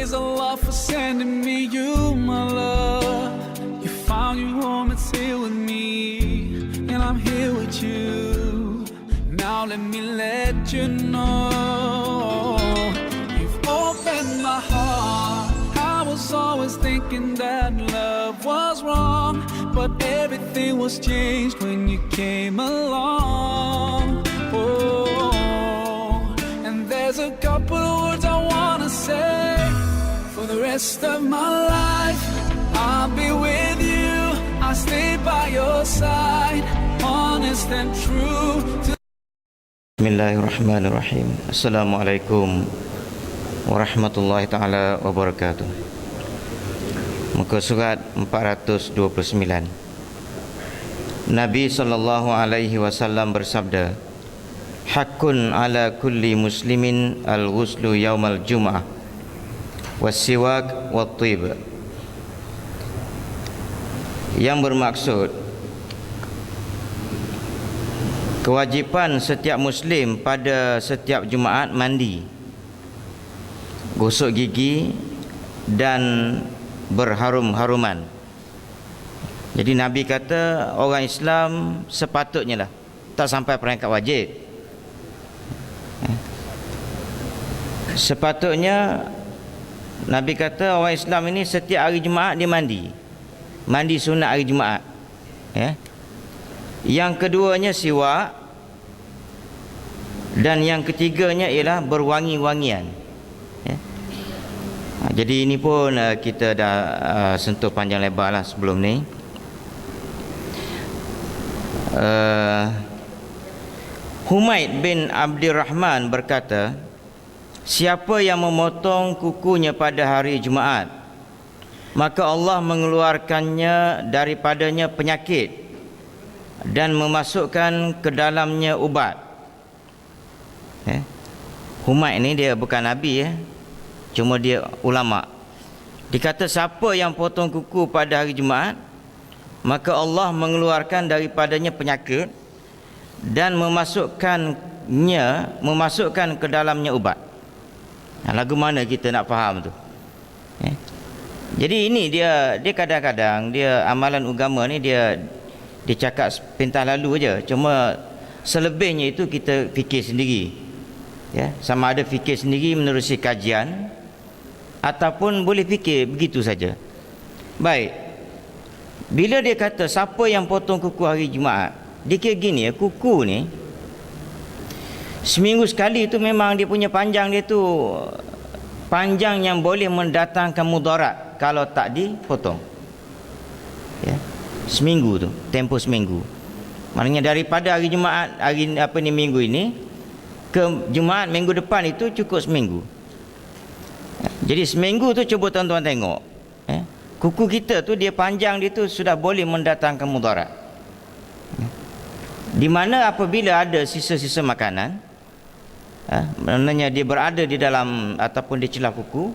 Praise Allah for sending me you, my love. You found your home, it's here with me, and I'm here with you. Now let me let you know, you've opened my heart. I was always thinking that love was wrong, but everything was changed when you came along. Oh, and there's a couple words I wanna say. For the rest of my life, I'll be with you. I'll stay by your side, honest and true. Bismillahirrahmanirrahim. Assalamualaikum warahmatullahi ta'ala wabarakatuh. Muka surat 429. Nabi sallallahu alaihi wasallam bersabda, Hakun ala kulli muslimin al-ghuslu yaumal jum'ah was-siwak wat-tib. Yang bermaksud kewajipan setiap muslim pada setiap Jumaat mandi, gosok gigi dan berharum-haruman. Jadi Nabi kata orang Islam sepatutnya lah, tak sampai peringkat wajib, sepatutnya Nabi kata orang Islam ini setiap hari Jumaat dia mandi sunat hari Jumaat, ya. Yang keduanya siwak, dan yang ketiganya ialah berwangi-wangian, ya. Jadi ini pun kita dah sentuh panjang lebar lah sebelum ni. Humaid bin Abdirrahman berkata, siapa yang memotong kukunya pada hari Jumaat, maka Allah mengeluarkannya daripadanya penyakit dan memasukkan ke dalamnya ubat. Humaid ni dia bukan Nabi, cuma dia ulama. Dikata siapa yang potong kuku pada hari Jumaat, maka Allah mengeluarkan daripadanya penyakit dan memasukkan ke dalamnya ubat. Lagu mana kita nak faham tu? Jadi ini dia kadang-kadang dia amalan agama ni dia cakap sepintas lalu aja, cuma selebihnya itu kita fikir sendiri, ya. Sama ada fikir sendiri menerusi kajian ataupun boleh fikir begitu saja. Baik, bila dia kata siapa yang potong kuku hari Jumaat, dia kira gini, kuku ni seminggu sekali tu memang dia punya panjang dia tu panjang yang boleh mendatangkan mudarat kalau tak dipotong, ya. Seminggu tu, tempoh seminggu. Maknanya daripada hari Jumaat, minggu ini ke Jumaat minggu depan itu cukup seminggu. Jadi seminggu tu cuba tuan-tuan tengok, kuku kita tu dia panjang dia tu sudah boleh mendatangkan mudarat. Di mana apabila ada sisa-sisa makanan, maknanya dia berada di dalam ataupun di celah kuku,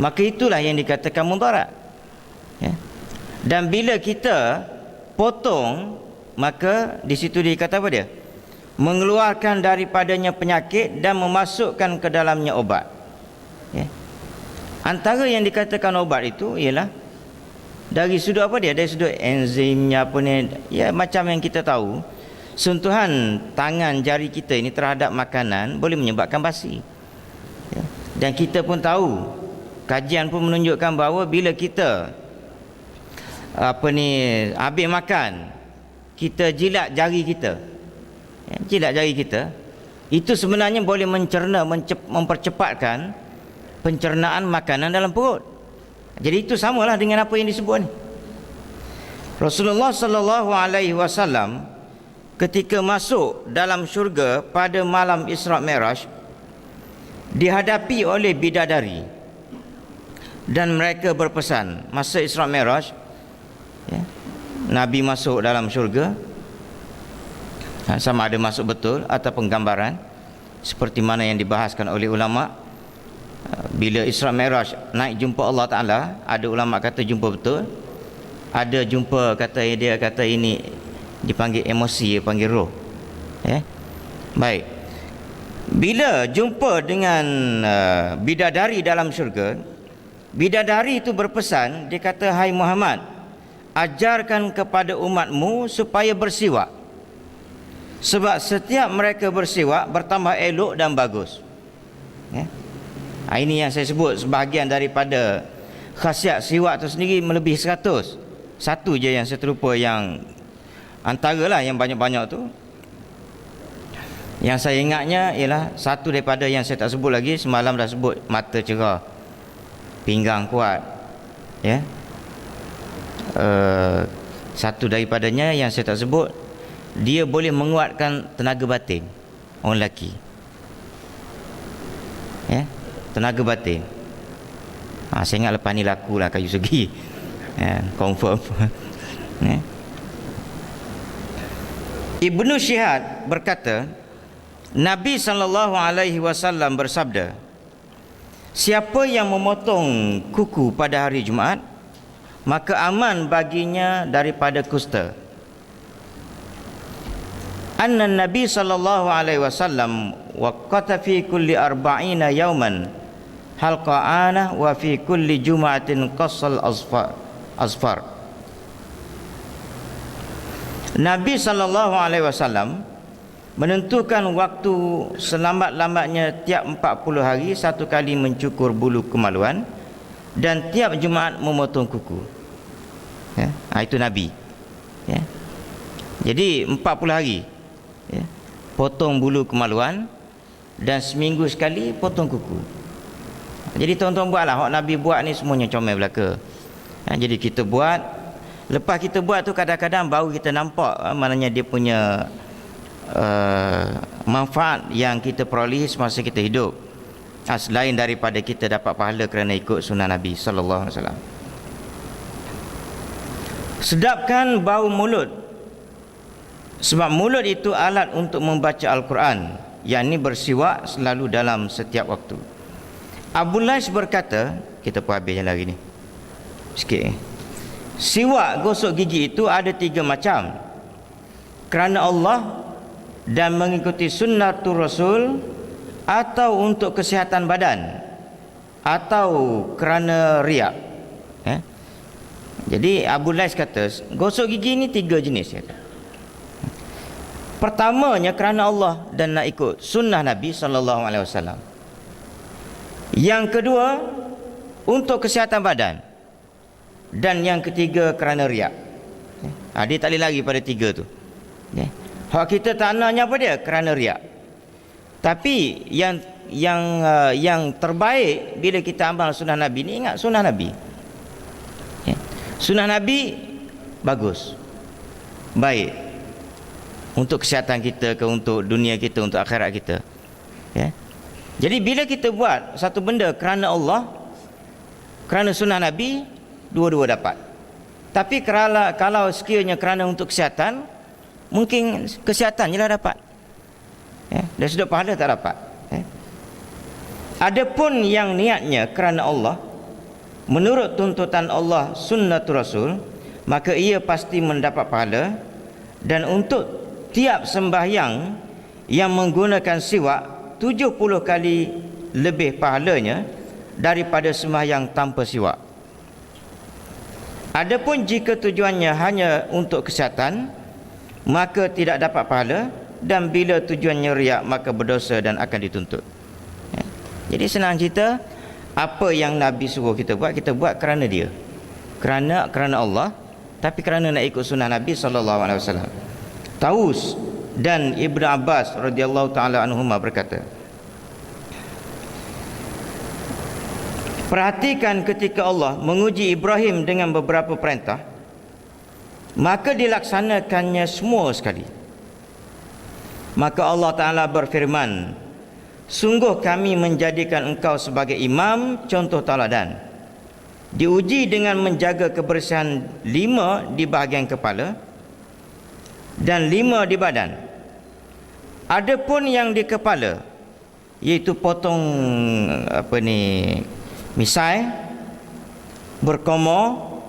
maka itulah yang dikatakan mudarat, ya. Dan bila kita potong, maka di situ dia kata apa dia? Mengeluarkan daripadanya penyakit dan memasukkan ke dalamnya obat, ya. Antara yang dikatakan obat itu ialah dari sudut apa dia? Dari sudut enzimnya apa ni, ya, macam yang kita tahu, sentuhan tangan jari kita ini terhadap makanan boleh menyebabkan basi, ya. Dan kita pun tahu, kajian pun menunjukkan bahawa bila kita habis makan, kita jilat jari kita, ya, itu sebenarnya boleh mempercepatkan pencernaan makanan dalam perut. Jadi itu samalah dengan apa yang disebut ni. Rasulullah sallallahu alaihi wasallam ketika masuk dalam syurga pada malam Isra Mi'raj, dihadapi oleh bidadari dan mereka berpesan. Masa Isra Mi'raj, ya, Nabi masuk dalam syurga, sama ada masuk betul ataupun gambaran seperti mana yang dibahaskan oleh ulama. Bila Isra Mi'raj naik jumpa Allah Ta'ala, ada ulama kata jumpa betul, ada jumpa dia kata ini dipanggil emosi, dia panggil roh, ya. Baik, bila jumpa dengan bidadari dalam syurga, Bidadari itu berpesan, dia kata, "Hai Muhammad, ajarkan kepada umatmu supaya bersiwak. Sebab setiap mereka bersiwak bertambah elok dan bagus." Ya. Ini yang saya sebut sebahagian daripada khasiat siwak itu sendiri melebihi 100. Satu je yang saya terlupa, yang antaralah yang banyak-banyak tu. Yang saya ingatnya ialah satu daripada yang saya tak sebut lagi, semalam dah sebut, mata cerah, pinggang kuat. Ya. Satu daripadanya yang saya tak sebut, dia boleh menguatkan tenaga batin orang lelaki. Ya, tenaga batin. Saya ingat lepas ni laku lah kayu segi. Ya, confirm. Ya. Ibnu Syihad berkata, Nabi SAW bersabda, "Siapa yang memotong kuku pada hari Jumaat, maka aman baginya daripada kusta." Anna Nabi SAW waqata fi kulli arba'ina yawman halqa'anah wa fi kulli jum'atin qassal azfar. Nabi SAW menentukan waktu selambat-lambatnya tiap 40 hari satu kali mencukur bulu kemaluan, dan tiap Jumaat memotong kuku. Ya, itu Nabi. Ya. Jadi 40 hari, ya, potong bulu kemaluan, dan seminggu sekali potong kuku. Jadi tuan-tuan buatlah, hak Nabi buat ni semuanya comel belaka. Jadi kita buat, lepas kita buat tu kadang-kadang baru kita nampak maknanya dia punya manfaat yang kita perolehi semasa kita hidup, selain daripada kita dapat pahala kerana ikut sunnah Nabi sallallahu alaihi wasallam. Sedapkan bau mulut, sebab mulut itu alat untuk membaca Al-Quran, yakni bersiwak selalu dalam setiap waktu. Abu Lais berkata, kita pun habis yang lagi ni sikit ni. Siwak gosok gigi itu ada 3 macam. Kerana Allah dan mengikuti sunnatul Rasul, atau untuk kesihatan badan, atau kerana riak. Jadi Abu Lais kata gosok gigi ni 3 jenis. Pertamanya kerana Allah dan nak ikut sunnah Nabi SAW. Yang kedua untuk kesihatan badan, dan yang ketiga kerana riak. Dia tak boleh lari pada 3 tu. Hak kita tak naknya apa dia? Kerana riak. Tapi yang terbaik bila kita amal sunnah Nabi ni, ingat sunnah Nabi. Sunnah Nabi bagus, baik untuk kesihatan kita ke, untuk dunia kita, untuk akhirat kita. Jadi bila kita buat satu benda kerana Allah, kerana sunnah Nabi, dua-dua dapat. Tapi kalau sekiranya kerana untuk kesihatan, mungkin kesihatan je lah dapat, dari sudut pahala tak dapat. Adapun yang niatnya kerana Allah, menurut tuntutan Allah sunnatul Rasul, maka ia pasti mendapat pahala. Dan untuk tiap sembahyang yang menggunakan siwak 70 kali lebih pahalanya daripada sembahyang tanpa siwak. Adapun jika tujuannya hanya untuk kesihatan, maka tidak dapat pahala, dan bila tujuannya riak, maka berdosa dan akan dituntut. Jadi senang cerita, apa yang Nabi suruh kita buat kerana dia, kerana Allah, tapi kerana nak ikut sunnah Nabi SAW. Taus dan Ibnu Abbas radhiyallahu taala anhuma berkata, perhatikan ketika Allah menguji Ibrahim dengan beberapa perintah, maka dilaksanakannya semua sekali. Maka Allah Ta'ala berfirman, sungguh kami menjadikan engkau sebagai imam, contoh tauladan. Diuji dengan menjaga kebersihan 5 di bahagian kepala dan 5 di badan. Adapun yang di kepala, iaitu potong misai, berkomor,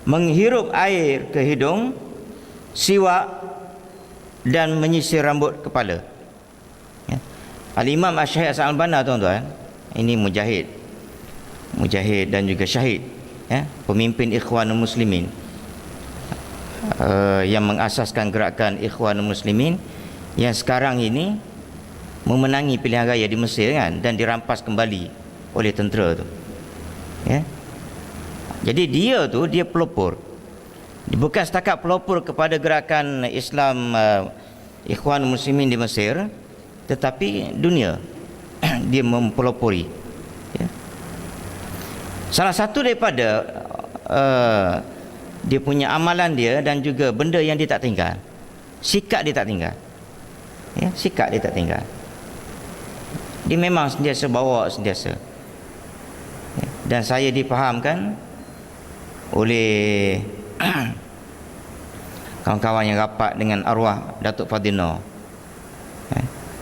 menghirup air ke hidung, siwak, dan menyisir rambut kepala. Al-Imam Asy-Syaikh Al-Albani, tuan-tuan, ini mujahid, mujahid dan juga syahid, ya, pemimpin Ikhwanul Muslimin, yang mengasaskan gerakan Ikhwanul Muslimin yang sekarang ini memenangi pilihan raya di Mesir kan, dan dirampas kembali oleh tentera tu, ya. Jadi dia pelopor, bukan setakat pelopor kepada gerakan Islam Ikhwanul Muslimin di Mesir, tetapi dunia dia mempelopori, ya. Salah satu daripada dia punya amalan dia dan juga benda yang dia tak tinggal, sikap dia tak tinggal, ya, sikap dia tak tinggal. Dia memang sentiasa bawa sentiasa, ya. Dan saya difahamkan oleh kawan-kawan yang rapat dengan arwah Datuk Fadina,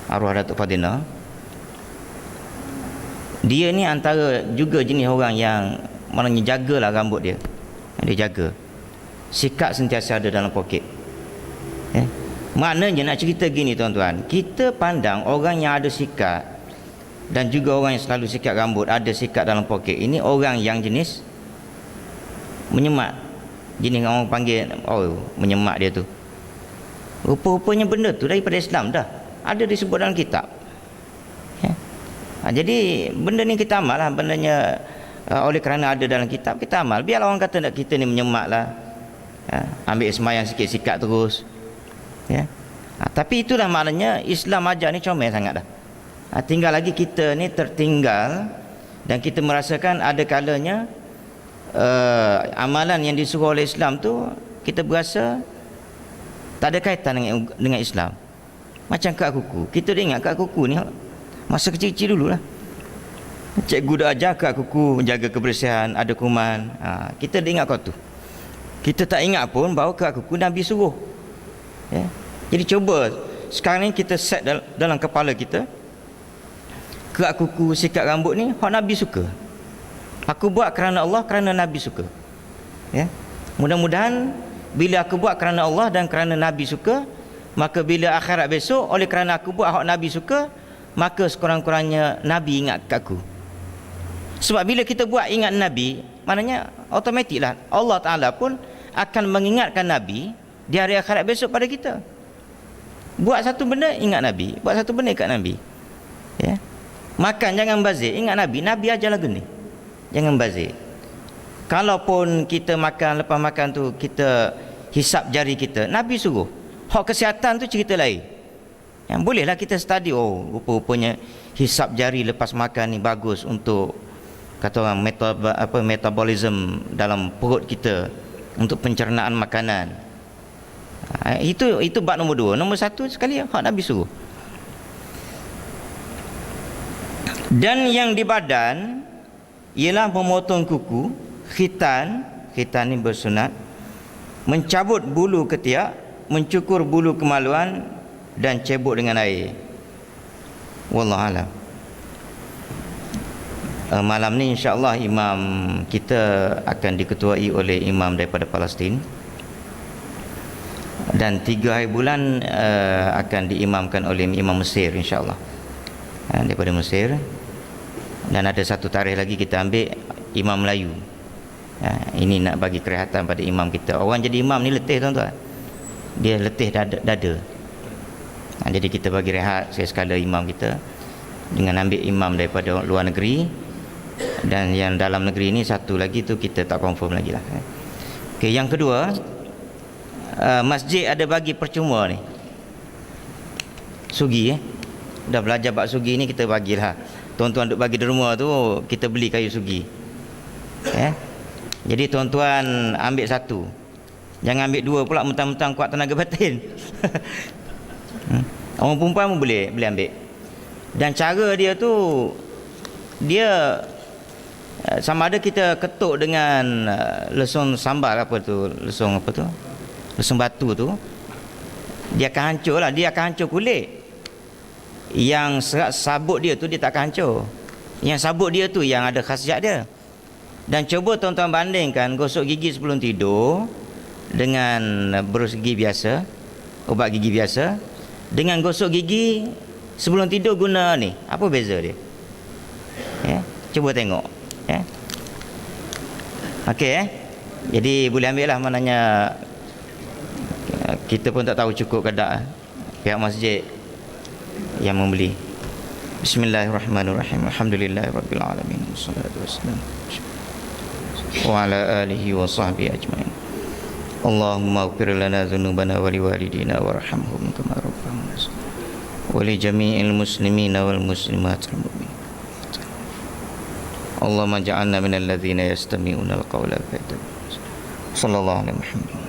arwah Datuk Fadina, dia ni antara juga jenis orang yang maknanya jagalah rambut dia. Dia jaga, sikap sentiasa ada dalam poket, ya. Maknanya nak cerita gini tuan-tuan, kita pandang orang yang ada sikap dan juga orang yang selalu sikat rambut, ada sikap dalam poket, ini orang yang jenis menyemak, jenis orang panggil menyemak dia tu. Rupa-rupanya benda tu daripada Islam dah ada disebut dalam kitab, ya. Jadi benda ni kita amal lah, bendanya oleh kerana ada dalam kitab kita amal. Biarlah orang kata nak kita ni menyemak lah, ya, ambil semayang sikit sikat terus, ya. Tapi itulah maknanya Islam ajar ni comel sangat dah. Tinggal lagi kita ni tertinggal dan kita merasakan ada kalanya amalan yang disuruh oleh Islam tu kita berasa tak ada kaitan dengan Islam. Macam kad kuku, kita dah ingat kad kuku ni masa kecil-kecil dulu lah, cikgu dah ajar kad kuku menjaga kebersihan, ada kuman, kita dah ingat kau tu. Kita tak ingat pun bahawa kad kuku Nabi suruh, ya. Jadi cuba sekarang ni kita set dalam kepala kita, kad kuku, sikat rambut ni hak Nabi suka. Aku buat kerana Allah, kerana Nabi suka, ya. Mudah-mudahan bila aku buat kerana Allah dan kerana Nabi suka, maka bila akhirat besok, oleh kerana aku buat hak Nabi suka, maka sekurang-kurangnya Nabi ingat kat aku. Sebab bila kita buat ingat Nabi, maknanya automatiklah Allah Ta'ala pun akan mengingatkan Nabi di hari akhirat besok pada kita. Buat satu benda ingat Nabi, buat satu benda ingat Nabi, ya. Makan jangan bazir, ingat Nabi, Nabi ajar lagu ni, jangan bazir. Kalaupun kita makan, lepas makan tu kita hisap jari kita, Nabi suruh. Hak kesihatan tu cerita lain, yang bolehlah kita study, rupa-rupanya hisap jari lepas makan ni bagus untuk kata orang metabolism dalam perut kita, untuk pencernaan makanan. Itu bab nombor 2. Nombor 1 sekali hak Nabi suruh. Dan yang di badan ialah memotong kuku, khitan ni bersunat, mencabut bulu ketiak, mencukur bulu kemaluan dan cebok dengan air. Wallahu a'lam. Malam ni insya-Allah imam kita akan diketuai oleh imam daripada Palestin, dan 3 hari bulan akan diimamkan oleh imam Mesir insya-Allah, daripada Mesir. Dan ada satu tarikh lagi kita ambil imam Melayu. Ini nak bagi kerehatan pada imam kita. Orang jadi imam ni letih tuan-tuan, dia letih dada. Jadi kita bagi rehat sekala imam kita dengan ambil imam daripada luar negeri, dan yang dalam negeri ni satu lagi tu kita tak confirm lagi lah. Okey, yang kedua, masjid ada bagi percuma ni sugi, dah belajar bab sugi ni kita bagilah. Tuan-tuan duk bagi di rumah tu kita beli kayu sugi, ya. Jadi tuan-tuan ambil satu, jangan ambil 2 pula mentang-mentang kuat tenaga batin. Orang perempuan pun boleh ambil. Dan cara dia tu, dia sama ada kita ketuk dengan lesung sambal lesung batu tu, dia akan hancur lah, dia akan hancur kulit. Yang serat sabut dia tu dia tak akan hancur. Yang sabut dia tu yang ada khasiat dia. Dan cuba tuan-tuan bandingkan gosok gigi sebelum tidur dengan berus gigi biasa, ubat gigi biasa, dengan gosok gigi sebelum tidur guna ni, apa beza dia? Ya, cuba tengok, ya. Okey Jadi boleh ambil lah maknanya kita pun tak tahu cukup ke tak pihak masjid yang membeli. Bismillahirrahmanirrahim. Alhamdulillahirabbil alamin. Wassalatu wassalamu wa ala alihi wa sahbihi ajmain. Allahumma ighfir lana dhunubana wa liwalidina warhamhum kama rabbana wa li jami'il muslimina wal muslimat wal mu'minin. Allahumma ja'alna minal ladzina yastami'una al-qawla fa yattabi'una. Sallallahu alaihi wasallam.